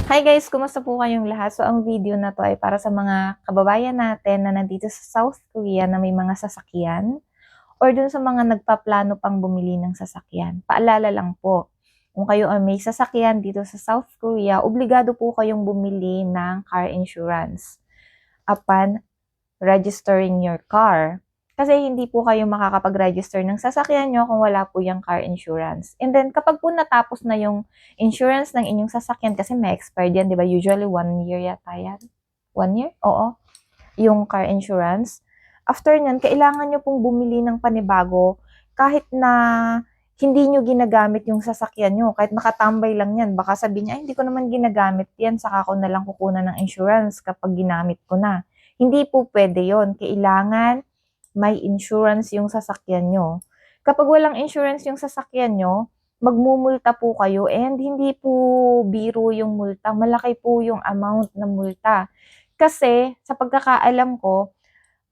Hi guys, kumusta po kayong lahat? So ang video na to ay para sa mga kababayan natin na nandito sa South Korea na may mga sasakyan or dun sa mga nagpaplano pang bumili ng sasakyan. Paalala lang po, kung kayo ay may sasakyan dito sa South Korea, obligado po kayong bumili ng car insurance upon registering your car. Kasi hindi po kayo makakapag-register ng sasakyan nyo kung wala po yung car insurance. And then, kapag po natapos na yung insurance ng inyong sasakyan, kasi may expired yan, di ba? Usually, 1 year yata yan. 1 year? Oo. Yung car insurance. After nyan, kailangan nyo pong bumili ng panibago kahit na hindi nyo ginagamit yung sasakyan nyo. Kahit nakatambay lang yan. Baka sabihin niya, ay, hindi ko naman ginagamit yan. Saka ko na lang kukunan ng insurance kapag ginamit ko na. Hindi po pwede yon. Kailangan may insurance yung sasakyan nyo. Kapag walang insurance yung sasakyan nyo, magmumulta po kayo and hindi po biro yung multa. Malaki po yung amount ng multa. Kasi sa pagkakaalam ko,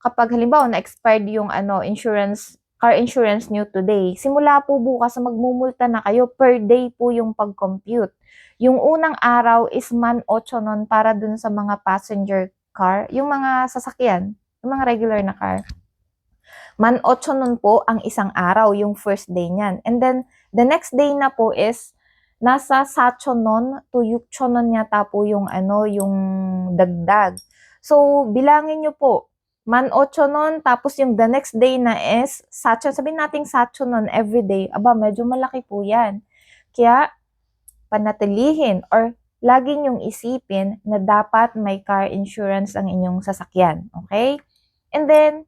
kapag halimbawa na-expired yung car insurance nyo today, simula po bukas magmumulta na kayo, per day po yung pag-compute. Yung unang araw is man 8 nun para dun sa mga passenger car, yung mga sasakyan, yung mga regular na car. Man 8 nun po ang isang araw, yung first day niyan. And then, the next day na po is, nasa Sachonon to Yukchonon yata po yung yung dagdag. So, bilangin nyo po, man 8 nun, tapos yung the next day na is, sabihin natin Sachonon every day, aba, medyo malaki po yan. Kaya, panatilihin or lagi nyong isipin na dapat may car insurance ang inyong sasakyan. Okay? And then,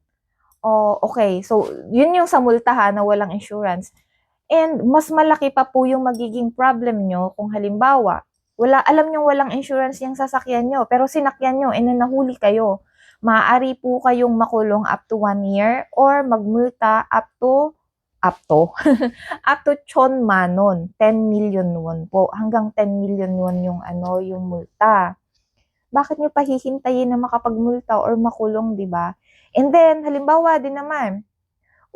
oh, okay. So, yun yung sa multahan na walang insurance. And mas malaki pa po yung magiging problem nyo kung halimbawa, alam nyo walang insurance yung sasakyan nyo, pero sinakyan nyo, and nahuli kayo. Maaari po kayong makulong up to 1 year or magmulta up to up to Chon Manon, 10 million won po. Hanggang 10 million won yung yung multa. Bakit nyo pahihintayin na makapagmulta or makulong, di ba? And then, halimbawa din naman,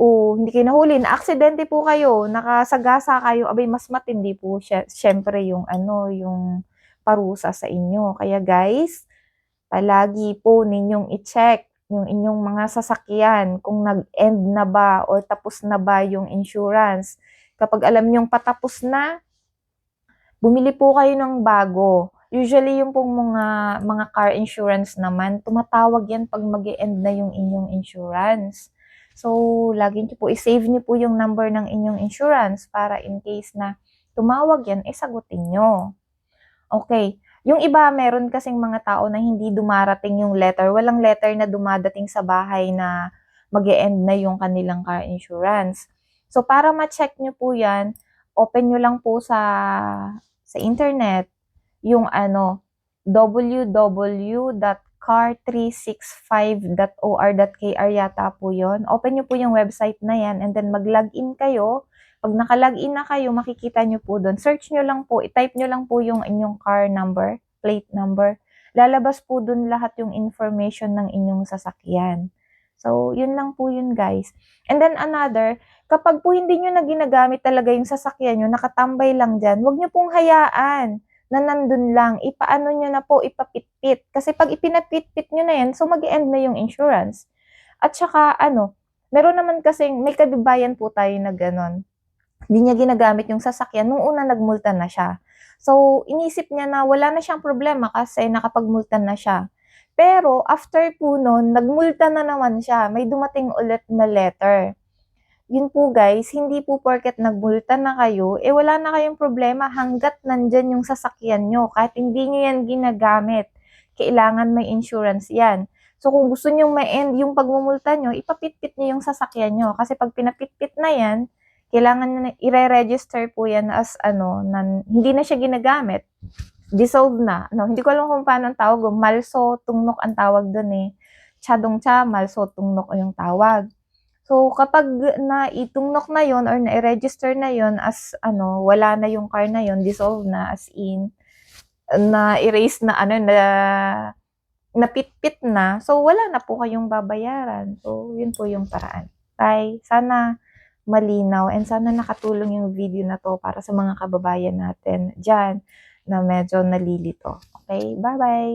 hindi kayo nahuli, na-aksidente po kayo, nakasagasa kayo, abay, mas matindi po syempre yung yung parusa sa inyo. Kaya guys, palagi po ninyong i-check yung inyong mga sasakyan, kung nag-end na ba or tapos na ba yung insurance. Kapag alam nyong patapos na, bumili po kayo ng bago. Usually yung pong mga car insurance naman, tumatawag yan pag mag-e-end na yung inyong insurance. So, lagi nyo po, i-save nyo po yung number ng inyong insurance para in case na tumawag yan, sagutin nyo. Okay. Yung iba, meron kasing mga tao na hindi dumarating yung letter. Walang letter na dumadating sa bahay na mag-e-end na yung kanilang car insurance. So, para ma-check nyo po yan, open nyo lang po sa internet yung www.car365.or.kr yata po yon. Open nyo po yung website na yan and then mag-login kayo. Pag naka-login na kayo, makikita nyo po doon. Search nyo lang po, i-type nyo lang po yung inyong car number, plate number. Lalabas po doon lahat yung information ng inyong sasakyan. So, yun lang po yun guys. And then another, kapag po hindi nyo na ginagamit talaga yung sasakyan nyo, nakatambay lang dyan, huwag nyo pong hayaan na nandun lang, ipaano nyo na po, ipapitpit. Kasi pag ipinapitpit nyo na yan, so mag-end na yung insurance. At saka, meron naman kasing, may kabibayan po tayo na ganon. Hindi niya ginagamit yung sasakyan, nung una nagmulta na siya. So, inisip niya na wala na siyang problema kasi nakapagmulta na siya. Pero, after po nun, nagmulta na naman siya. May dumating ulit na letter. Yun po guys, hindi po porket nagbulta na kayo, wala na kayong problema hanggat nandyan yung sasakyan nyo. Kahit hindi nyo yan ginagamit, kailangan may insurance yan. So kung gusto nyo ma-end yung pagmumulta nyo, ipapitpit nyo yung sasakyan nyo. Kasi pag pinapitpit na yan, kailangan na i-register po yan as hindi na siya ginagamit. Dissolve na. Hindi ko alam kung paano ang tawag. Malso tungnok ang tawag dun eh. Chadong cha, malso tungnok yung tawag. So, kapag naitungnok na yon or na-register na yon as wala na yung car na yon, dissolve na as in, na-erase na napitpit na, so wala na po kayong babayaran. So, yun po yung paraan. Bye. Sana malinaw and sana nakatulong yung video na to para sa mga kababayan natin dyan na medyo nalilito. Okay, bye-bye!